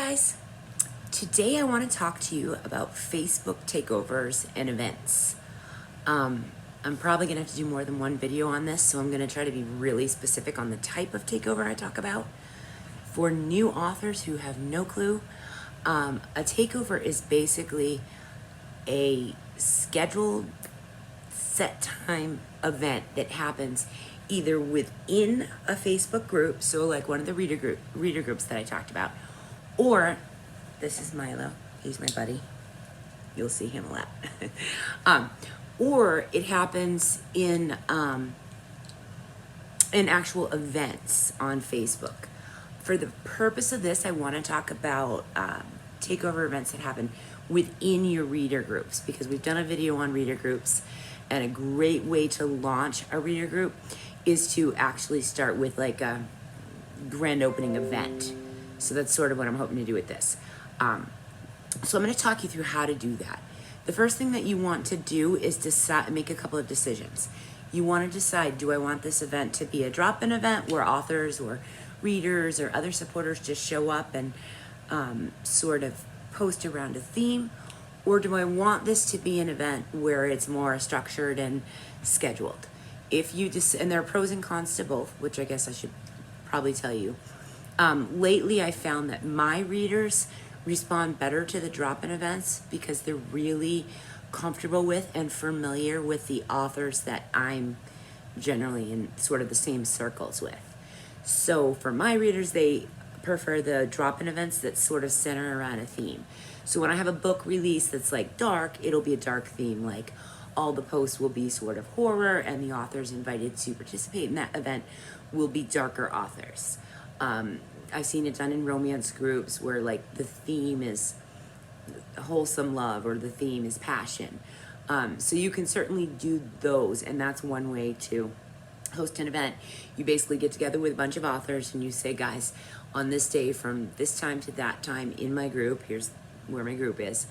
guys. Today I want to talk to you about Facebook takeovers and events. I'm probably going to have to do more than one video on this, so I'm going to try to be really specific on the type of takeover I talk about. For new authors who have no clue, a takeover is basically a scheduled set time event that happens either within a Facebook group, so like one of the reader groups that I talked about, or this is Milo, he's my buddy, you'll see him a lot. Or it happens in actual events on Facebook. For the purpose of this, I want to talk about takeover events that happen within your reader groups, because we've done a video on reader groups, and a great way to launch a reader group is to actually start with like a grand opening event. So that's sort of what I'm hoping to do with this. So I'm going to talk you through how to do that. The first thing that you want to do is make a couple of decisions. You want to decide, do I want this event to be a drop-in event where authors or readers or other supporters just show up and sort of post around a theme? Or do I want this to be an event where it's more structured and scheduled? If you and there are pros and cons to both, which I guess I should probably tell you. Lately, I found that my readers respond better to the drop-in events because they're really comfortable with and familiar with the authors that I'm generally in sort of the same circles with. So for my readers, they prefer the drop-in events that sort of center around a theme. So when I have a book release that's like dark, it'll be a dark theme, like all the posts will be sort of horror, and the authors invited to participate in that event will be darker authors. I've seen it done in romance groups where like the theme is wholesome love or the theme is passion. So you can certainly do those, and that's one way to host an event. You basically get together with a bunch of authors and you say, guys, on this day from this time to that time in my group, here's where my group is,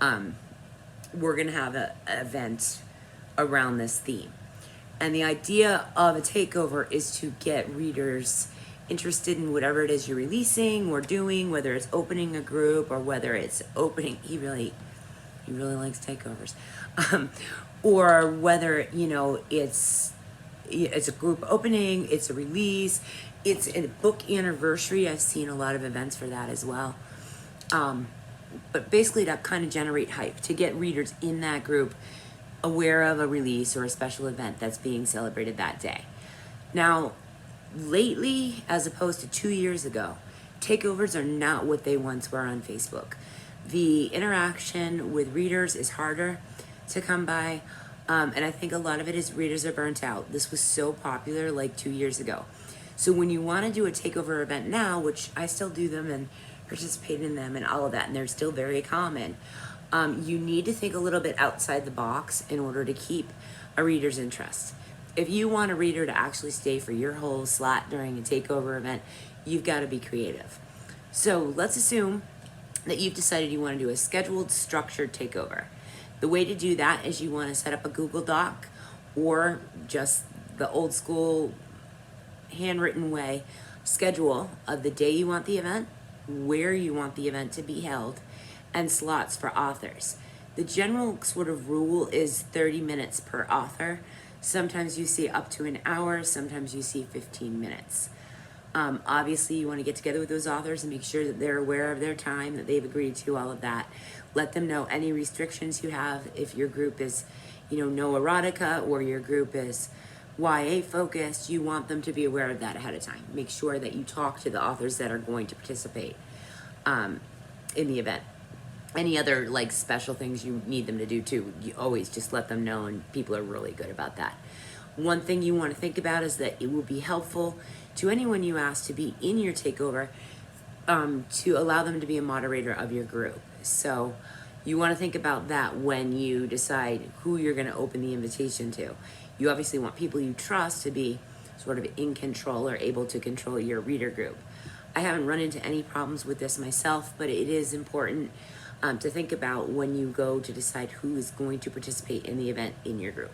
we're gonna have an event around this theme. And the idea of a takeover is to get readers interested in whatever it is you're releasing or doing, whether it's opening a group or whether it's opening, he really likes takeovers, or whether, you know, it's a group opening, it's a release, it's a book anniversary. I've seen a lot of events for that as well. But basically to kind of generate hype, to get readers in that group aware of a release or a special event that's being celebrated that day. Now, lately, as opposed to 2 years ago, takeovers are not what they once were on Facebook. The interaction with readers is harder to come by, and I think a lot of it is readers are burnt out. This was so popular like 2 years ago. So when you want to do a takeover event now, which I still do them and participate in them and all of that, and they're still very common, you need to think a little bit outside the box in order to keep a reader's interest. If you want a reader to actually stay for your whole slot during a takeover event, you've got to be creative. So let's assume that you've decided you want to do a scheduled, structured takeover. The way to do that is you want to set up a Google Doc or just the old school handwritten way schedule of the day you want the event, where you want the event to be held, and slots for authors. The general sort of rule is 30 minutes per author. Sometimes you see up to an hour, sometimes you see 15 minutes. Obviously, you want to get together with those authors and make sure that they're aware of their time, that they've agreed to all of that. Let them know any restrictions you have. If your group is, no erotica, or your group is YA focused, you want them to be aware of that ahead of time. Make sure that you talk to the authors that are going to participate in the event. Any other like special things you need them to do too, you always just let them know, and people are really good about that. One thing you want to think about is that it will be helpful to anyone you ask to be in your takeover to allow them to be a moderator of your group. So you want to think about that when you decide who you're going to open the invitation to. You obviously want people you trust to be sort of in control or able to control your reader group. I haven't run into any problems with this myself, but it is important to think about when you go to decide who is going to participate in the event in your group.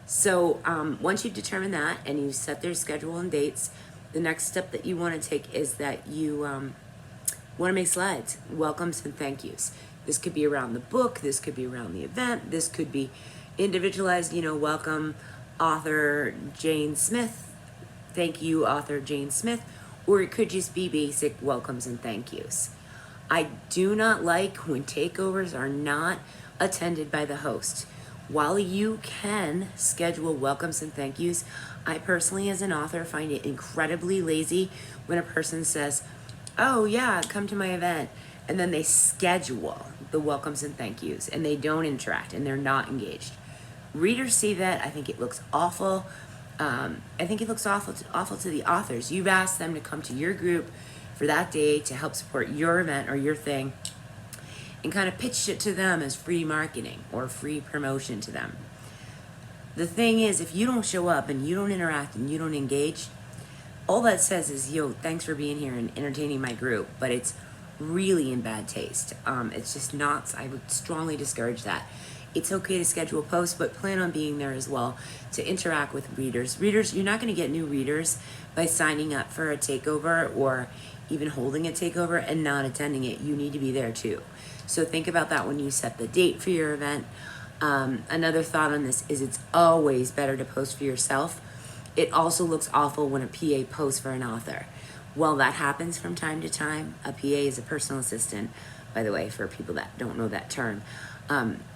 So once you've determined that and you've set their schedule and dates, the next step that you want to take is that you Want to make slides, welcomes and thank yous. This could be around the book, this could be around the event, this could be individualized, welcome author Jane Smith, thank you author Jane Smith, or it could just be basic welcomes and thank yous. I do not like when takeovers are not attended by the host. While you can schedule welcomes and thank yous, I personally as an author find it incredibly lazy when a person says, oh yeah, come to my event, and then they schedule the welcomes and thank yous and they don't interact and they're not engaged. Readers see that. I think it looks awful. I think it looks awful to the authors. You've asked them to come to your group for that day to help support your event or your thing, and kind of pitched it to them as free marketing or free promotion to them. The thing is, if you don't show up and you don't interact and you don't engage, all that says is, yo, thanks for being here and entertaining my group, but it's really in bad taste. It's just not, I would strongly discourage that. It's okay to schedule posts, but plan on being there as well to interact with readers. Readers, you're not going to get new readers by signing up for a takeover or even holding a takeover and not attending it. You need to be there too. So think about that when you set the date for your event. Another thought on this is it's always better to post for yourself. It also looks awful when a PA posts for an author. While that happens from time to time, a PA is a personal assistant, by the way, for people that don't know that term.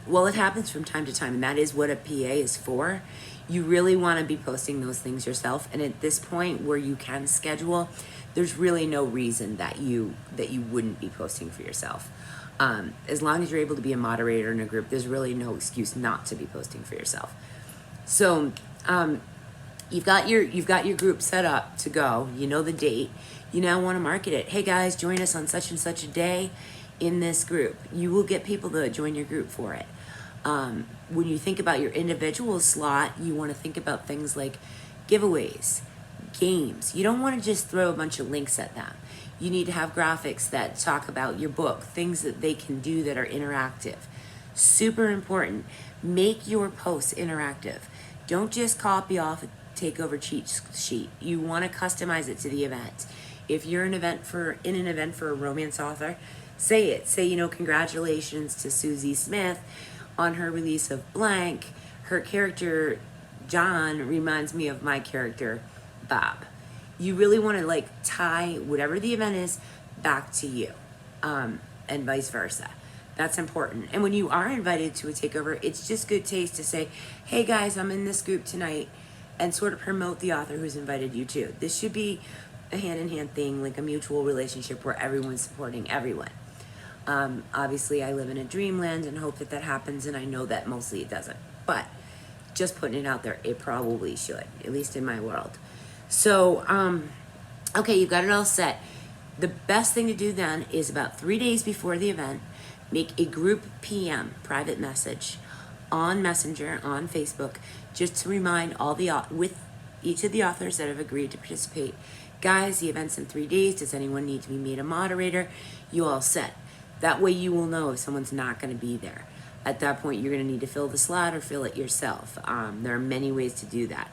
Well, it happens from time to time, and that is what a PA is for. You really want to be posting those things yourself, and at this point where you can schedule, there's really no reason that you wouldn't be posting for yourself. As long as you're able to be a moderator in a group, there's really no excuse not to be posting for yourself. So you've got your group set up to go. You know the date. You now want to market it. Hey guys, join us on such and such a day in this group. You will get people to join your group for it. When you think about your individual slot, you want to think about things like giveaways, games. You don't want to just throw a bunch of links at them. You need to have graphics that talk about your book, things that they can do that are interactive. Super important. Make your posts interactive. Don't just copy off a takeover cheat sheet. You want to customize it to the event. If you're in an event for a romance author, say it. Say, congratulations to Susie Smith on her release of blank. Her character, John, reminds me of my character, Bob. You really want to tie whatever the event is back to you, and vice versa. That's important. And when you are invited to a takeover, it's just good taste to say, hey guys, I'm in this group tonight, and sort of promote the author who's invited you too. This should be a hand-in-hand thing, like a mutual relationship where everyone's supporting everyone. Obviously, I live in a dreamland and hope that happens, and I know that mostly it doesn't. But just putting it out there, it probably should, at least in my world. So, okay, you've got it all set. The best thing to do then is about 3 days before the event, make a group PM, private message, on Messenger, on Facebook, just to remind with each of the authors that have agreed to participate. Guys, the event's in 3 days. Does anyone need to be made a moderator? You all set. That way you will know if someone's not going to be there. At that point, you're going to need to fill the slot or fill it yourself. There are many ways to do that.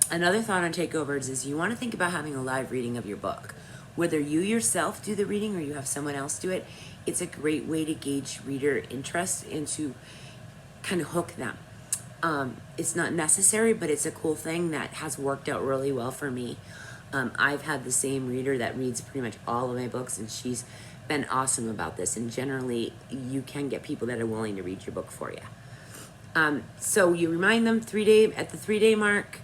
Another thought on takeovers is you want to think about having a live reading of your book. Whether you yourself do the reading or you have someone else do it, it's a great way to gauge reader interest and to kind of hook them. It's not necessary, but it's a cool thing that has worked out really well for me. I've had the same reader that reads pretty much all of my books, and she's been awesome about this. And generally, you can get people that are willing to read your book for you. So you remind them at the 3 day mark,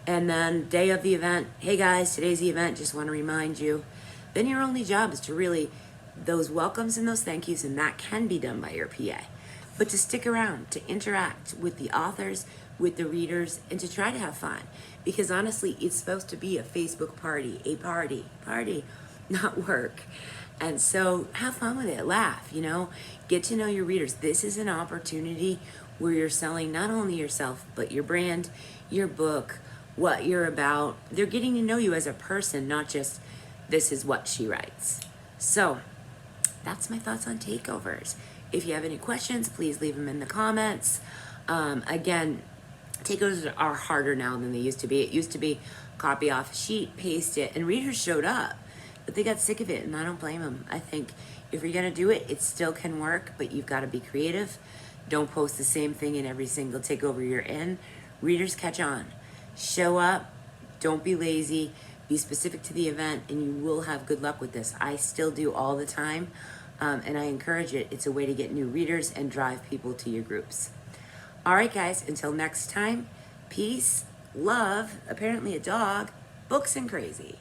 and then day of the event, hey guys, today's the event, just want to remind you. Then your only job is to really, those welcomes and those thank yous, and that can be done by your PA. But to stick around, to interact with the authors, with the readers, and to try to have fun. Because honestly, it's supposed to be a Facebook party, not work. And so have fun with it, laugh, get to know your readers. This is an opportunity where you're selling not only yourself, but your brand, your book, what you're about. They're getting to know you as a person, not just this is what she writes. So that's my thoughts on takeovers. If you have any questions, please leave them in the comments. Again, takeovers are harder now than they used to be. It used to be copy off a sheet, paste it, and readers showed up. But they got sick of it, and I don't blame them. I think if you're gonna do it, it still can work, but you've got to be creative. Don't post the same thing in every single takeover you're in. Readers catch on. Show up. Don't be lazy. Be specific to the event, and you will have good luck with this. I still do all the time, and I encourage it. It's a way to get new readers and drive people to your groups. All right, guys, until next time, peace, love, apparently a dog, books, and crazy.